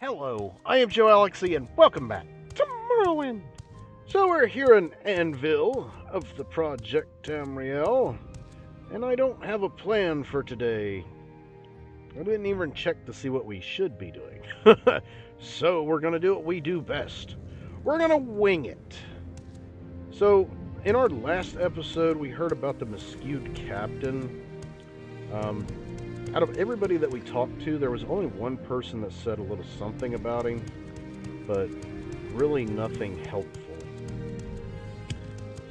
Hello, I am Joalixy and welcome back to Morrowind. So we're here in Anvil of the Project Tamriel, and I don't have a plan for today. I didn't even check to see what we should be doing. So we're going to do what we do best. We're going to wing it. So in our last episode, we heard about the Mesquite captain. Out of everybody that we talked to, there was only one person that said a little something about him, but really nothing helpful.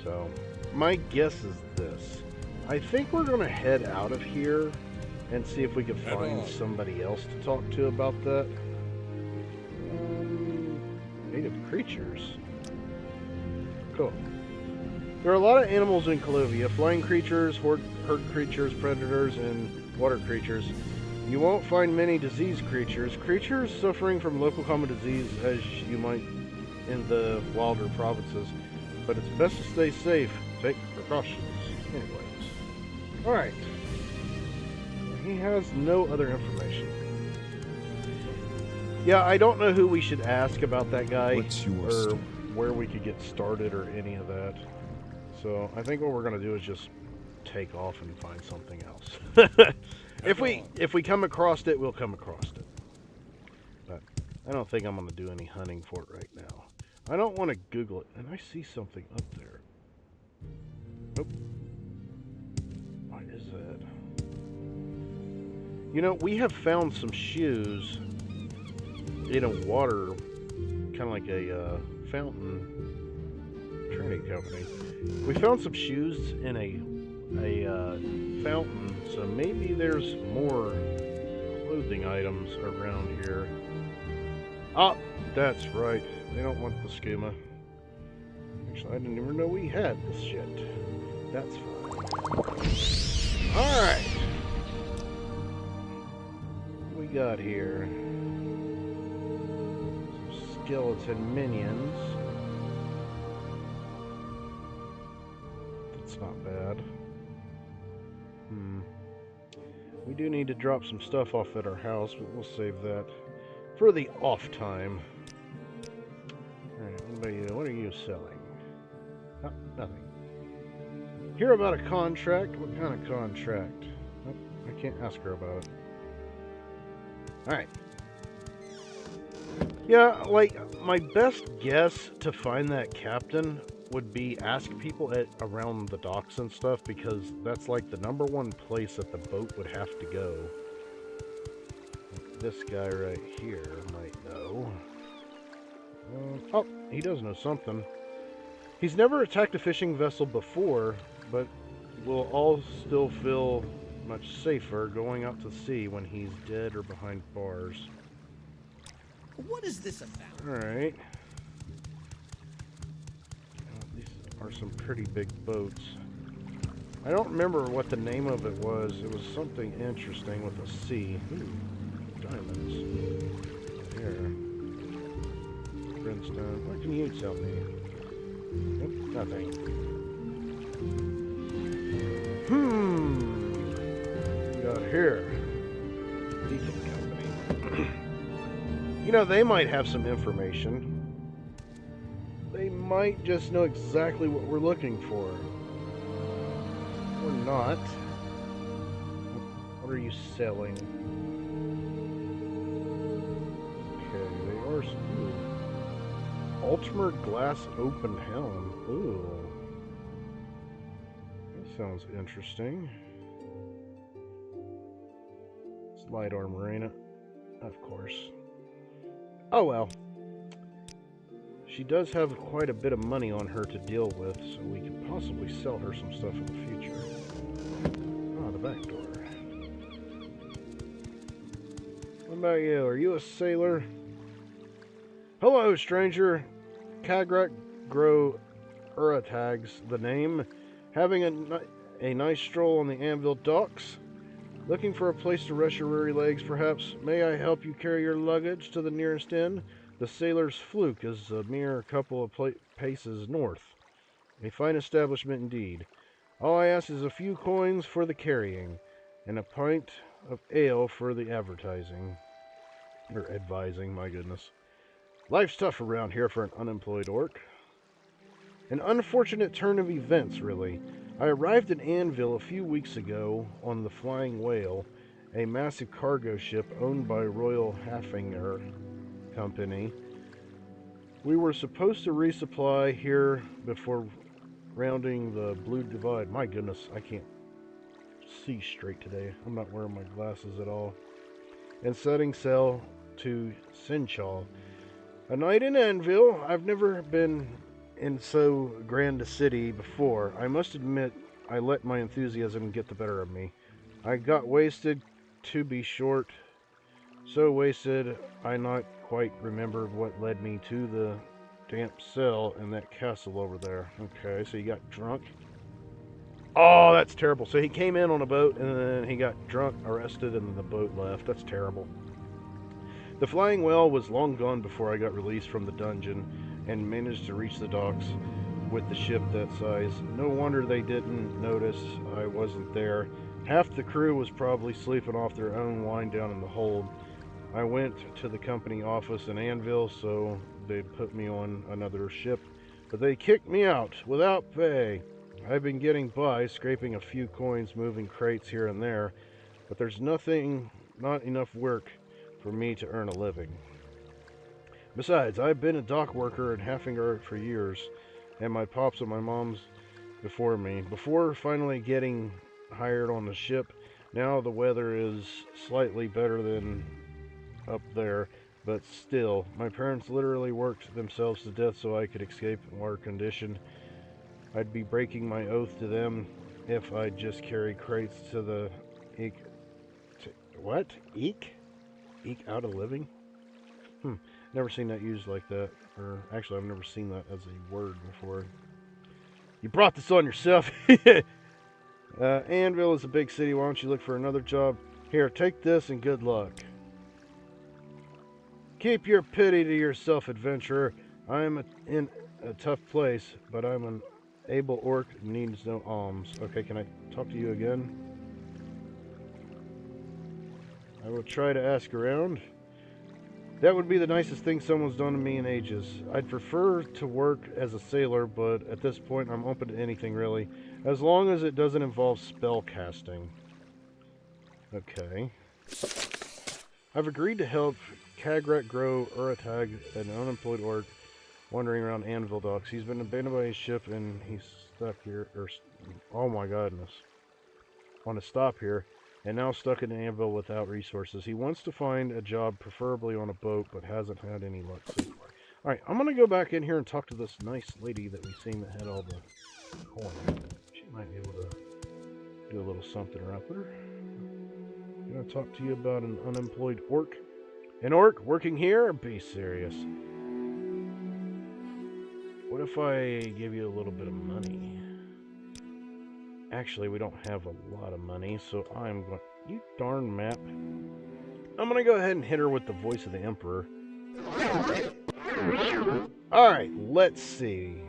So, my guess is this. I think we're going to head out of here and see if we can find somebody else to talk to about that. Native creatures. Cool. There are a lot of animals in Calovia. Flying creatures, herd creatures, predators, and water creatures. You won't find many disease creatures. Creatures suffering from local common disease as you might in the wilder provinces. But it's best to stay safe. Take precautions. Anyways. Alright. He has no other information. Yeah, I don't know who we should ask about that guy. Or where we could get started or any of that. So I think what we're going to do is just take off and find something else. If we come across it, we'll come across it. But I don't think I'm going to do any hunting for it right now. I don't want to Google it. And I see something up there. Nope. What is that? You know, we have found some shoes in a water, kind of like a fountain training company. We found some shoes in a fountain, so maybe there's more clothing items around here. Ah, that's right. They don't want the skooma. Actually, I didn't even know we had this shit. That's fine. Alright. What we got here? Some skeleton minions. That's not bad. We do need to drop some stuff off at our house, but we'll save that for the off time. Alright, what are you selling? Oh, nothing. Hear about a contract? What kind of contract? Oh, I can't ask her about it. Alright. Yeah, like, my best guess to find that captain would be ask people around the docks and stuff, because that's like the #1 place that the boat would have to go. Like this guy right here might know. Oh, he does know something. He's never attacked a fishing vessel before, but will all still feel much safer going out to sea when he's dead or behind bars. What is this about? Alright. Are some pretty big boats. I don't remember what the name of it was. It was something interesting with a C. Ooh, diamonds. Here. Brimstone. What can you tell me? Nope, nothing. What we got here? Beacon Company. You know, they might have some information. They might just know exactly what we're looking for. Or not. What are you selling? Okay, they are... Ooh. Ultimate glass open helm. Ooh. That sounds interesting. Slide armor, ain't it? Of course. Oh well. She does have quite a bit of money on her to deal with, so we could possibly sell her some stuff in the future. Ah, the back door. What about you? Are you a sailor? Hello, stranger. Kagrak Grow Uratags, the name. Having a nice stroll on the Anvil docks? Looking for a place to rest your weary legs, perhaps? May I help you carry your luggage to the nearest inn? The Sailor's Fluke is a mere couple of paces north. A fine establishment indeed. All I ask is a few coins for the carrying, and a pint of ale for the advertising. Or advising, my goodness. Life's tough around here for an unemployed orc. An unfortunate turn of events, really. I arrived in Anvil a few weeks ago on the Flying Whale, a massive cargo ship owned by Royal Haffinger Company. We were supposed to resupply here before rounding the Blue Divide. My goodness, I can't see straight today. I'm not wearing my glasses at all. And setting sail to Sinchal. A night in Anvil. I've never been in so grand a city before. I must admit, I let my enthusiasm get the better of me. I got wasted, to be short. So wasted, I not quite remembered what led me to the damp cell in that castle over there. Okay, so you got drunk. Oh, that's terrible. So he came in on a boat, and then he got drunk, arrested, and then the boat left. That's terrible. The Flying Whale was long gone before I got released from the dungeon and managed to reach the docks with the ship that size. No wonder they didn't notice I wasn't there. Half the crew was probably sleeping off their own wine down in the hold. I went to the company office in Anvil, so they'd put me on another ship, but they kicked me out without pay. I've been getting by, scraping a few coins, moving crates here and there, but there's not enough work for me to earn a living. Besides, I've been a dock worker in Haffinger for years, and my pops and my moms before me. Before finally getting hired on the ship, now the weather is slightly better than up there, but still, my parents literally worked themselves to death so I could escape our condition. I'd be breaking my oath to them if I'd just carry crates to the what? Eke out a living? Never seen that used like that. Or actually, I've never seen that as a word before. You brought this on yourself. Anvil is a big city. Why don't you look for another job? Here, take this and good luck. Keep your pity to yourself, adventurer. I'm in a tough place, but I'm an able orc who needs no alms. Okay, can I talk to you again? I will try to ask around. That would be the nicest thing someone's done to me in ages. I'd prefer to work as a sailor, but at this point I'm open to anything really, as long as it doesn't involve spell casting. Okay. I've agreed to help Kagrat grow Uratag, an unemployed orc wandering around Anvil docks. He's been abandoned by his ship and he's stuck here, oh my goodness, on a stop here, and now stuck in Anvil without resources. He wants to find a job, preferably on a boat, but hasn't had any luck so far. Alright, I'm going to go back in here and talk to this nice lady that we've seen that had all the coin. She might be able to do a little something or other. I'm going to talk to you about an unemployed orc. An orc working here? Be serious. What if I give you a little bit of money? Actually, we don't have a lot of money, so I'm going... You darn map. I'm going to go ahead and hit her with the voice of the Emperor. Alright, let's see.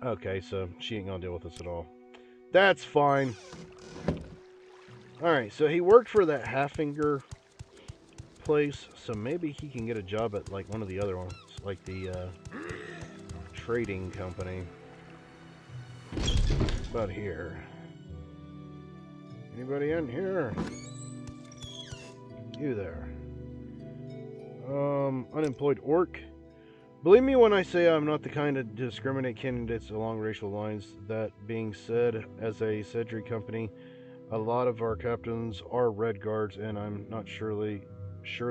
Okay, so she ain't going to deal with us at all. That's fine. Alright, so he worked for that Haffinger place, so maybe he can get a job at like one of the other ones, like the trading company. About here. Anybody in here? You there. Unemployed orc. Believe me when I say I'm not the kind to discriminate candidates along racial lines. That being said, as a Sedry company, a lot of our captains are Red Guards, and I'm not sure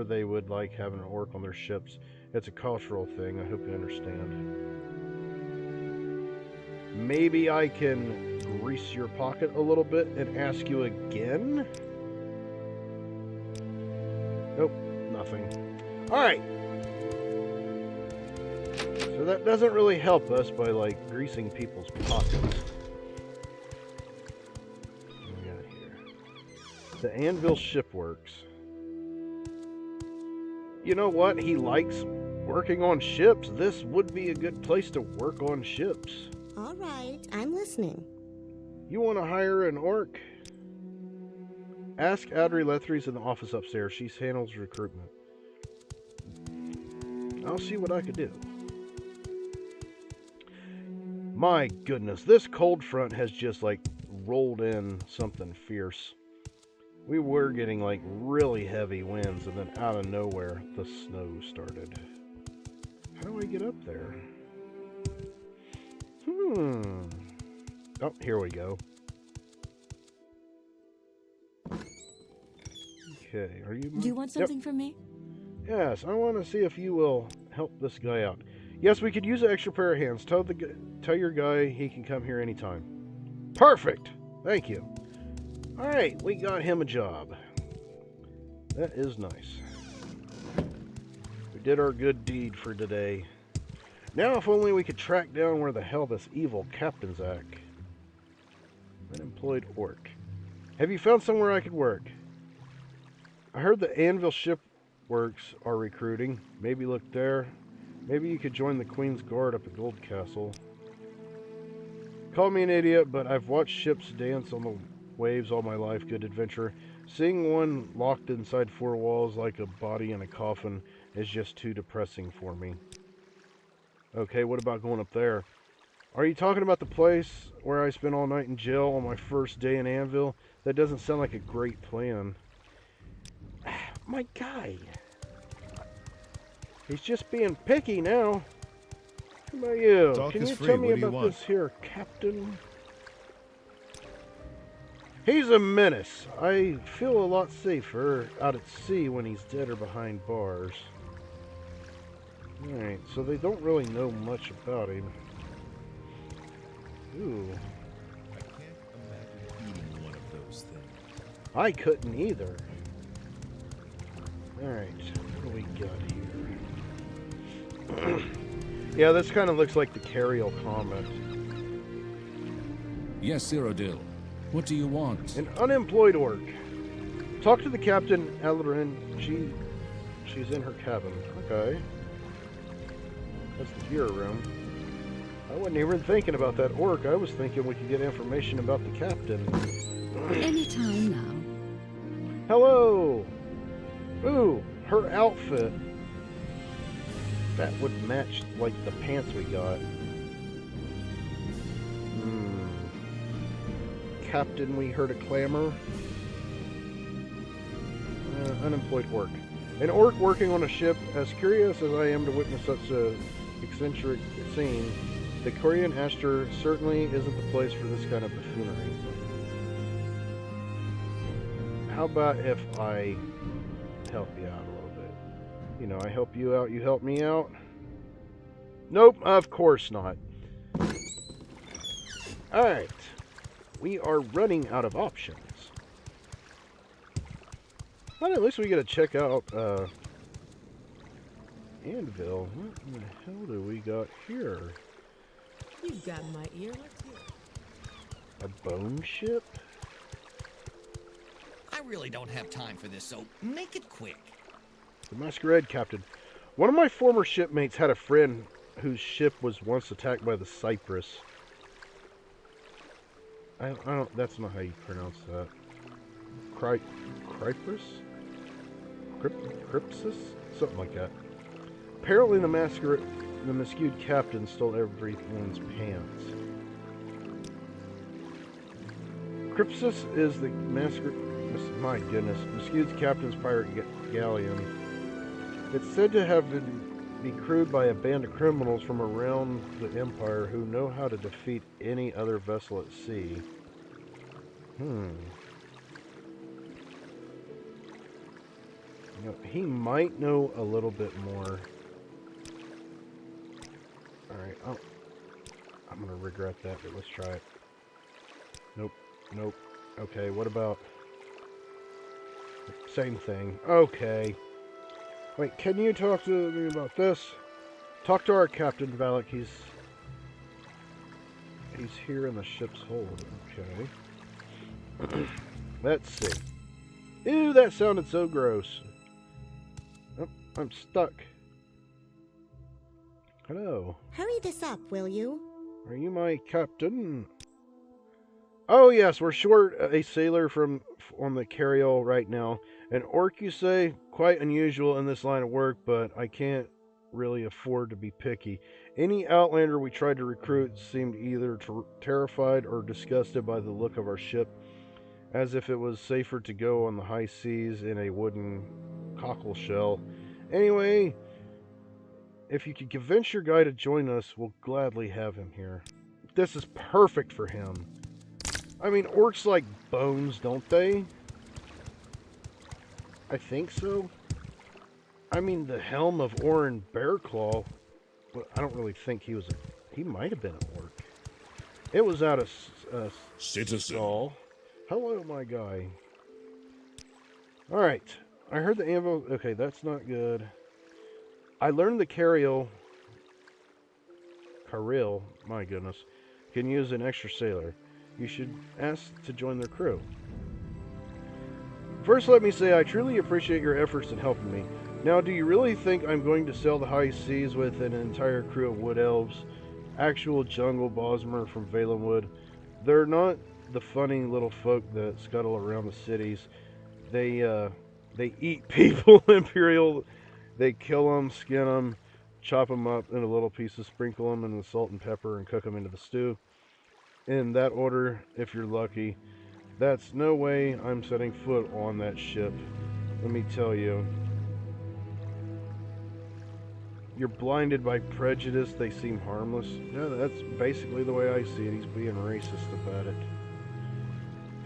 they would like having an orc on their ships. It's a cultural thing. I hope you understand. Maybe I can grease your pocket a little bit and ask you again? Nope, nothing. Alright. So that doesn't really help us by, like, greasing people's pockets. What do we got here? The Anvil Shipworks. You know what? He likes working on ships. This would be a good place to work on ships. All right, I'm listening. You want to hire an orc? Ask Audrey Lethry's in the office upstairs. She handles recruitment. I'll see what I could do. My goodness, this cold front has just like rolled in something fierce. We were getting like really heavy winds, and then out of nowhere, the snow started. How do I get up there? Oh, here we go. Okay, are you... Do you want something from me? Yes, I want to see if you will help this guy out. Yes, we could use an extra pair of hands. Tell your guy he can come here anytime. Perfect! Thank you. Alright, we got him a job. That is nice. We did our good deed for today. Now if only we could track down where the hell this evil captain's at. Unemployed orc. Have you found somewhere I could work? I heard the Anvil Shipworks are recruiting. Maybe look there. Maybe you could join the Queen's Guard up at Gold Castle. Call me an idiot, but I've watched ships dance on the waves all my life. Good adventure. Seeing one locked inside four walls like a body in a coffin is just too depressing for me. Okay, what about going up there? Are you talking about the place where I spent all night in jail on my first day in Anvil? That doesn't sound like a great plan. My guy. He's just being picky now. How about you? Can you tell me about this here captain? He's a menace. I feel a lot safer out at sea when he's dead or behind bars. Alright, so they don't really know much about him. Ooh. I can't imagine eating one of those things. I couldn't either. Alright, what do we got here? Yeah, this kind of looks like the Cyrodiil comet. Yes, Cyrodill. What do you want? An unemployed orc. Talk to the captain, Ellerin. She's in her cabin. Okay. That's the gear room. I wasn't even thinking about that orc. I was thinking we could get information about the captain. Anytime now. Hello! Ooh, her outfit. That would match, like, the pants we got. Captain, we heard a clamor. Unemployed orc. An orc working on a ship. As curious as I am to witness such a eccentric scene, the Korean Astor certainly isn't the place for this kind of buffoonery. How about if I help you out a little bit? You know, I help you out, you help me out? Nope, of course not. Alright. We are running out of options. Well, at least we get to check out Anvil. What in the hell do we got here? You've got my ear. Let's hear it. A bone ship? I really don't have time for this, so make it quick. The Masquerade Captain. One of my former shipmates had a friend whose ship was once attacked by the Cypress. I don't, that's not how you pronounce that. Crypris? Crypsis? Something like that. Apparently the Masquerade Captain stole everyone's pants. Crypsis is the my goodness, Masquerad's Captain's pirate galleon. It's said to have been crewed by a band of criminals from around the Empire who know how to defeat any other vessel at sea. You know, he might know a little bit more. Alright, I'm gonna regret that, but let's try it. Nope, nope. Okay, what about... Same thing. Okay. Wait, can you talk to me about this? Talk to our Captain Valak. He's here in the ship's hold. Okay. Let's see. Ew, that sounded so gross. Oh, I'm stuck. Hello. Hurry this up, will you? Are you my captain? Oh yes, we're short a sailor from on the carryall right now. An orc, you say? Quite unusual in this line of work, but I can't really afford to be picky. Any outlander we tried to recruit seemed either terrified or disgusted by the look of our ship, as if it was safer to go on the high seas in a wooden cockle shell. Anyway, if you could convince your guy to join us, we'll gladly have him here. This is perfect for him. I mean, orcs like bones, don't they? I think so. I mean, the helm of Orin Bearclaw, well, I don't really think he was he might have been an orc. It was out of Citizen. Saul. Hello, my guy. Alright. I heard the anvil. Okay, that's not good. I learned the Cyrodiil, my goodness, can use an extra sailor. You should ask to join their crew. First, let me say I truly appreciate your efforts in helping me. Now, do you really think I'm going to sail the high seas with an entire crew of wood elves? Actual jungle bosmer from Valenwood. They're not the funny little folk that scuttle around the cities. They eat people, Imperial. They kill them, skin them, chop them up into little pieces, sprinkle them in the salt and pepper, and cook them into the stew. In that order, if you're lucky. That's no way I'm setting foot on that ship. Let me tell you. You're blinded by prejudice. They seem harmless. Yeah, that's basically the way I see it. He's being racist about it.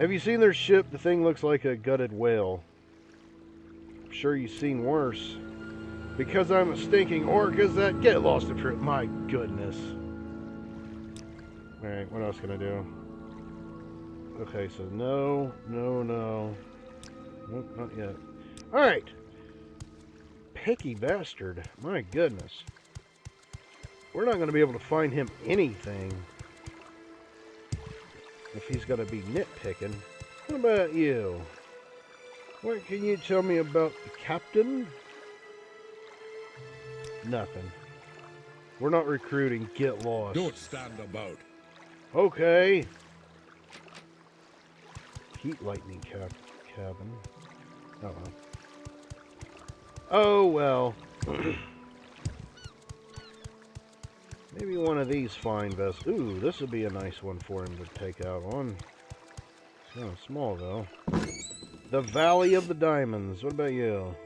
Have you seen their ship? The thing looks like a gutted whale. I'm sure you've seen worse. Because I'm a stinking orc, is that? Get lost in truth. My goodness. Alright, what else can I do? Okay, so no. Nope, not yet. Alright. Picky bastard. My goodness. We're not going to be able to find him anything if he's going to be nitpicking. What about you? What can you tell me about the captain? Nothing. We're not recruiting. Get lost. Don't stand about. Okay. Heat lightning cabin. Oh well. Oh well. Maybe one of these fine vessels. Ooh, this would be a nice one for him to take out on. It's kind of small though. The Valley of the Diamonds. What about you?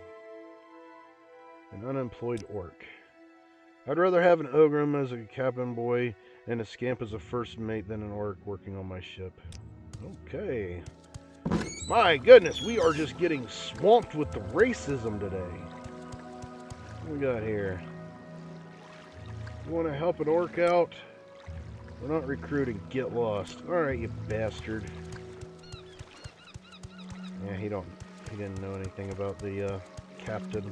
An unemployed orc. I'd rather have an ogrim as a cabin boy and a scamp as a first mate than an orc working on my ship. Okay. My goodness, we are just getting swamped with the racism today. What we got here? You want to help an orc out? We're not recruiting. Get lost. Alright, you bastard. Yeah, he didn't know anything about the captain.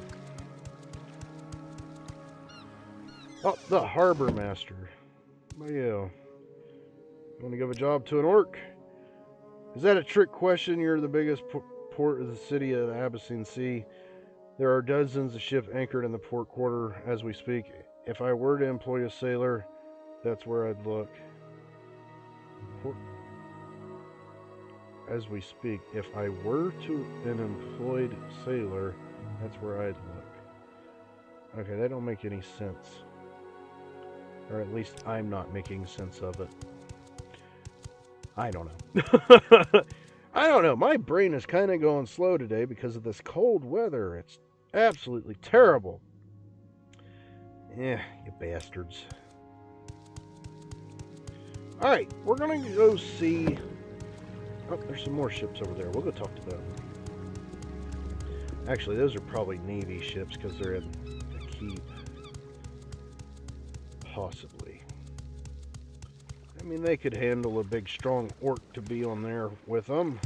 Oh, the harbor master. What about you? You want to give a job to an orc? Is that a trick question? You're the biggest port of the city of the Abyssine Sea. There are dozens of ships anchored in the port quarter as we speak. If I were to employ a sailor, that's where I'd look. As we speak, if I were to an employed sailor, that's where I'd look. Okay, that don't make any sense. Or at least I'm not making sense of it. I don't know. I don't know. My brain is kind of going slow today because of this cold weather. It's absolutely terrible. Yeah, you bastards. Alright, we're going to go see... Oh, there's some more ships over there. We'll go talk to them. Actually, those are probably Navy ships because they're in the keep. Possibly. I mean, they could handle a big, strong orc to be on there with them.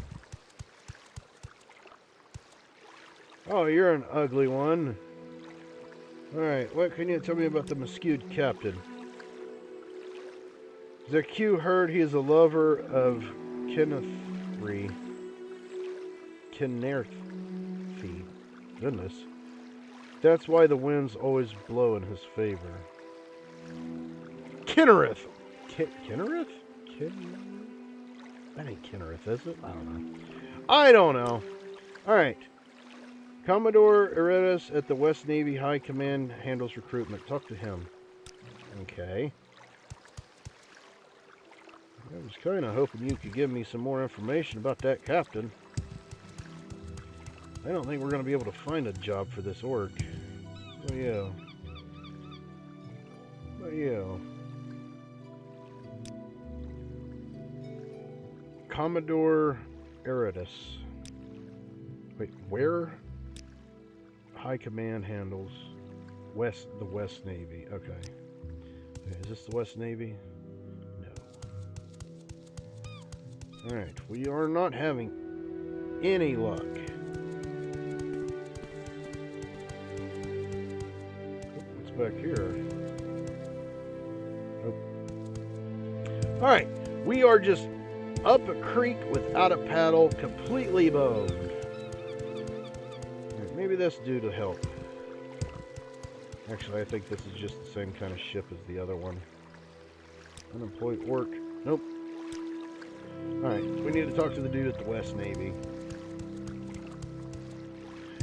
Oh, you're an ugly one. Alright, what can you tell me about the Muscued captain? Zaku heard he is a lover of Kinnerthy. Goodness. That's why the winds always blow in his favor. Kinnereth! Kinnereth? That ain't Kinnereth, is it? I don't know. Alright. Commodore Eretus at the West Navy High Command handles recruitment. Talk to him. Okay. I was kind of hoping you could give me some more information about that captain. I don't think we're going to be able to find a job for this orc. Oh, yeah. Oh, yeah. Commodore Eretus. Wait, where? High Command handles the West Navy. Okay. Is this the West Navy? No. Alright, we are not having any luck. What's back here? Nope. Alright, we are just up a creek without a paddle, completely boned. Maybe that's due to help. Actually, I think this is just the same kind of ship as the other one. Unemployed orc. Nope. Alright, we need to talk to the dude at the West Navy.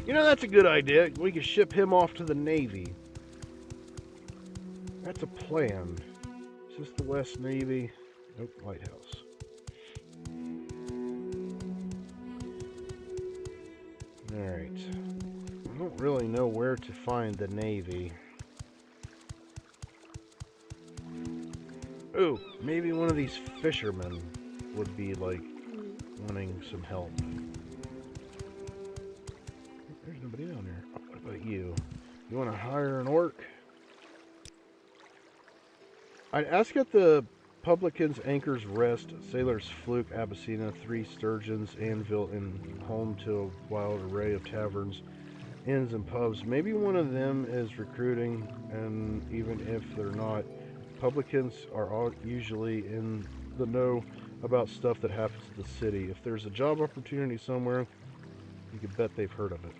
You know, that's a good idea. We could ship him off to the Navy. That's a plan. Is this the West Navy? Nope, Lighthouse. Alright. I don't really know where to find the Navy. Ooh, maybe one of these fishermen would be, like, wanting some help. There's nobody down there. Oh, what about you? You want to hire an orc? I'd ask at the Publican's Anchor's Rest, Sailor's Fluke, Abyssina, Three Sturgeons, Anvil, and home to a wild array of taverns, inns, and pubs. Maybe one of them is recruiting, and even if they're not, publicans are all usually in the know about stuff that happens to the city. If there's a job opportunity somewhere, you can bet they've heard of it.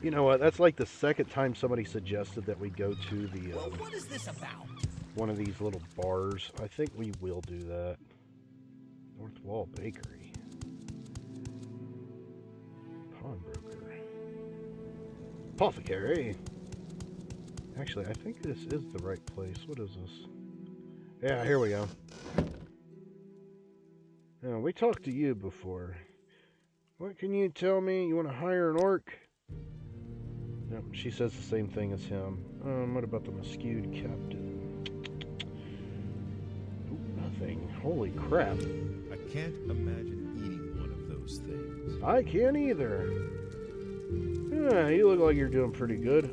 You know what? That's like the second time somebody suggested that we go to the Well, what is this about? one of these little bars. I think we will do that. North Wall Bakery. Pawnbroker. Apothecary. Actually, I think this is the right place. What is this? Yeah, here we go. Now, we talked to you before. What can you tell me? You want to hire an orc? No, she says the same thing as him. What about the Muscued Captain? Nothing. Holy crap. I can't imagine eating one of those things. I can't either. Yeah, you look like you're doing pretty good.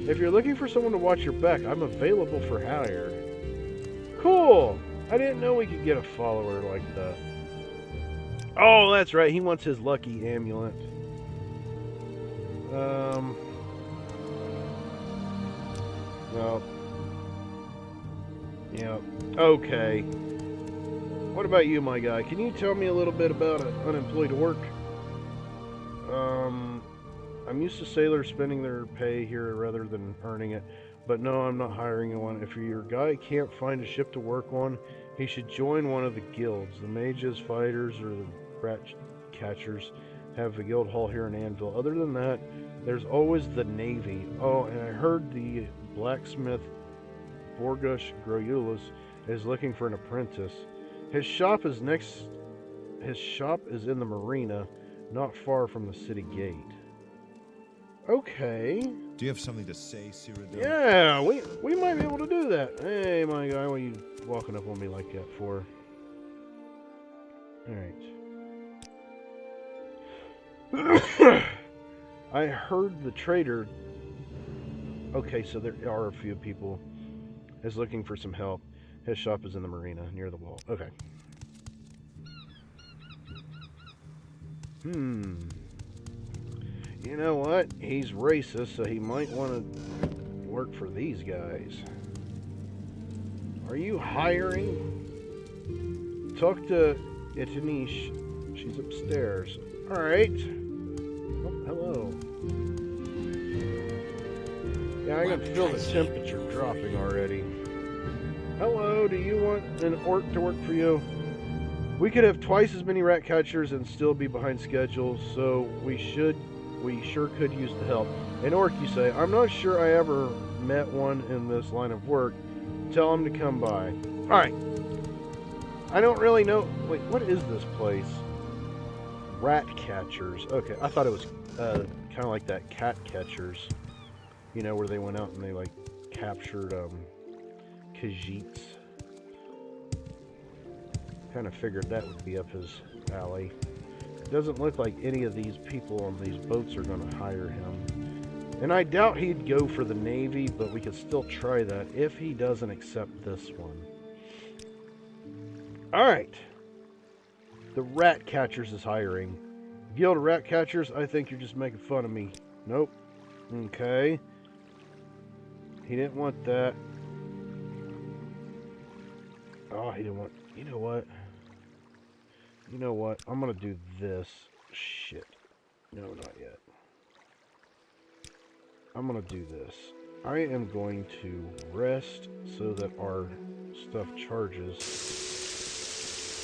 If you're looking for someone to watch your back, I'm available for hire. Cool! I didn't know we could get a follower like that. Oh, that's right. He wants his lucky amulet. No. Yeah. Okay. What about you, my guy? Can you tell me a little bit about an unemployed orc? I'm used to sailors spending their pay here rather than earning it, but no, I'm not hiring one. If your guy can't find a ship to work on, he should join one of the guilds. The mages, fighters, or the rat catchers have a guild hall here in Anvil. Other than that, there's always the Navy. Oh, and I heard the blacksmith Borgush Groyulus is looking for an apprentice. His shop is in the marina, not far from the city gate. Okay. Do you have something to say, Cyrodiil? Yeah, we might be able to do that. Hey, my guy, what are you walking up on me like that for? Alright. I heard the trader... Okay, so there are a few people is looking for some help. His shop is in the marina, near the wall. Okay. You know what? He's racist, so he might want to work for these guys. Are you hiring? Talk to Itanish. She's upstairs. Alright. Oh, hello. Yeah, I can feel the temperature dropping already. Hello, do you want an orc to work for you? We could have twice as many rat catchers and still be behind schedule, so we sure could use the help. And Orc, you say, I'm not sure I ever met one in this line of work. Tell him to come by. Alright. I don't really know. Wait, what is this place? Rat catchers. Okay, I thought it was kind of like that cat catchers. You know, where they went out and they, like, captured, Khajiits. Kind of figured that would be up his alley. It doesn't look like any of these people on these boats are going to hire him. And I doubt he'd go for the Navy, but we could still try that if he doesn't accept this one. Alright. The Rat Catchers is hiring. Guild of Rat Catchers, I think you're just making fun of me. Nope. Okay. He didn't want that. Oh, he didn't want... You know what? You know what? I'm gonna do this. Shit. No, not yet. I'm gonna do this. I am going to rest so that our stuff charges.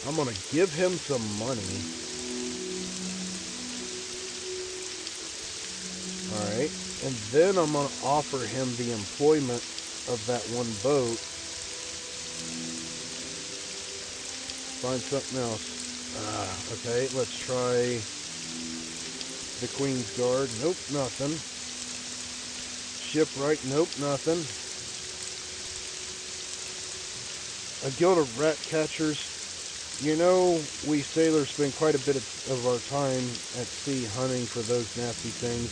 I'm gonna give him some money. Alright. And then I'm gonna offer him the employment of that one boat. Find something else. Okay, let's try the Queen's Guard. Nope, nothing. Shipwright. Nope, nothing. A guild of rat catchers. You know, we sailors spend quite a bit of our time at sea hunting for those nasty things.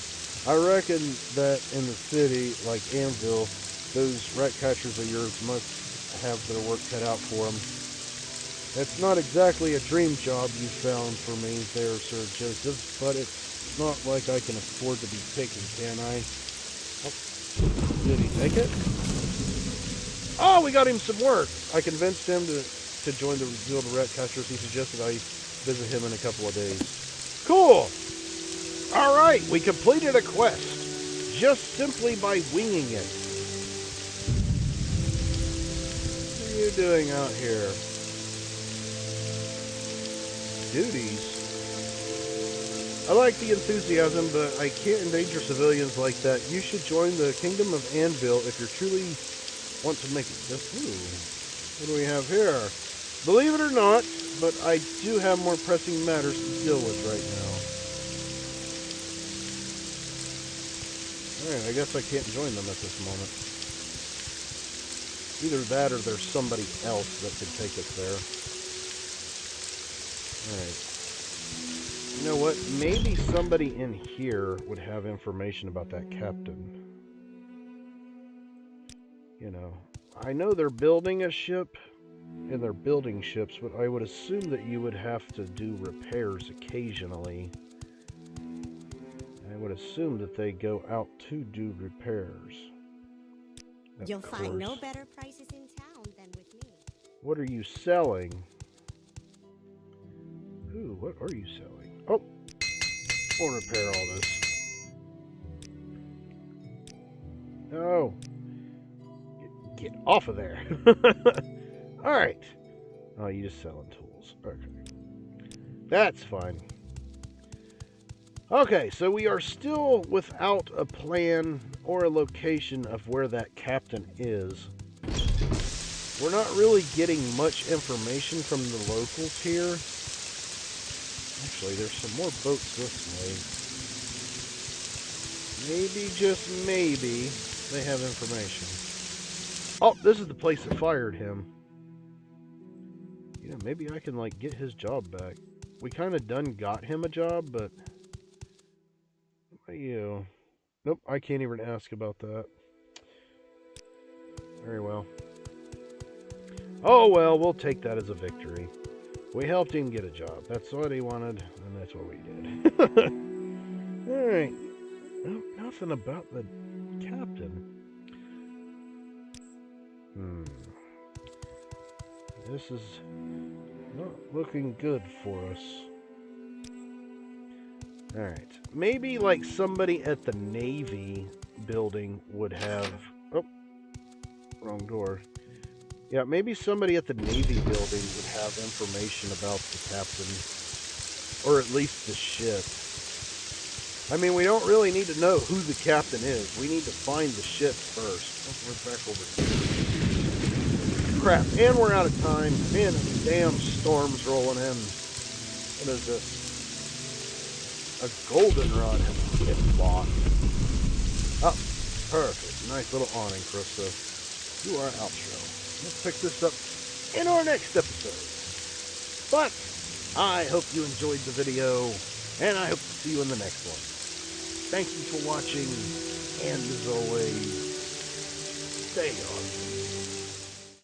I reckon that in the city, like Anvil, those rat catchers of yours must have their work cut out for them. It's not exactly a dream job you found for me there, Sir Joseph, but it's not like I can afford to be picky, can I? Oh, did he take it? Oh, we got him some work. I convinced him to join the Guild of Rat Catchers. He suggested I visit him in a couple of days. Cool! Alright, we completed a quest. Just simply by winging it. What are you doing out here? Duties. I like the enthusiasm, but I can't endanger civilians like that. You should join the Kingdom of Anvil if you truly want to make it. What do we have here? Believe it or not, but I do have more pressing matters to deal with right now. Alright, I guess I can't join them at this moment. Either that or there's somebody else that could take us there. Alright. You know what? Maybe somebody in here would have information about that captain. You know, I know they're building a ship, and they're building ships, but I would assume that you would have to do repairs occasionally. I would assume that they go out to do repairs. You'll find no better prices in town than with me. What are you selling? Ooh, what are you selling? Oh, we'll repair all this. No. Get off of there. Alright. Oh, you just selling tools. Okay. That's fine. Okay, so we are still without a plan or a location of where that captain is. We're not really getting much information from the locals here. Actually, there's some more boats this way. Maybe, just maybe, they have information. Oh, this is the place that fired him. You know, maybe I can, like, get his job back. We kind of done got him a job, but... What about you? Nope, I can't even ask about that. Very well. Oh, well, we'll take that as a victory. We helped him get a job. That's what he wanted, and that's what we did. Alright. Nope, nothing about the captain. This is not looking good for us. Alright. Maybe, like, somebody at the Navy building would have... Oh, wrong door. Yeah, maybe somebody at the Navy building would have information about the captain. Or at least the ship. I mean, we don't really need to know who the captain is. We need to find the ship first. Oh, we're back over here. Crap, and we're out of time. Man, the damn storm's rolling in. What is this? A goldenrod has been bought. Oh, perfect. Nice little awning, Krista. Do our outro. Let's pick this up in our next episode. But I hope you enjoyed the video, and I hope to see you in the next one. Thank you for watching, and as always, stay awesome.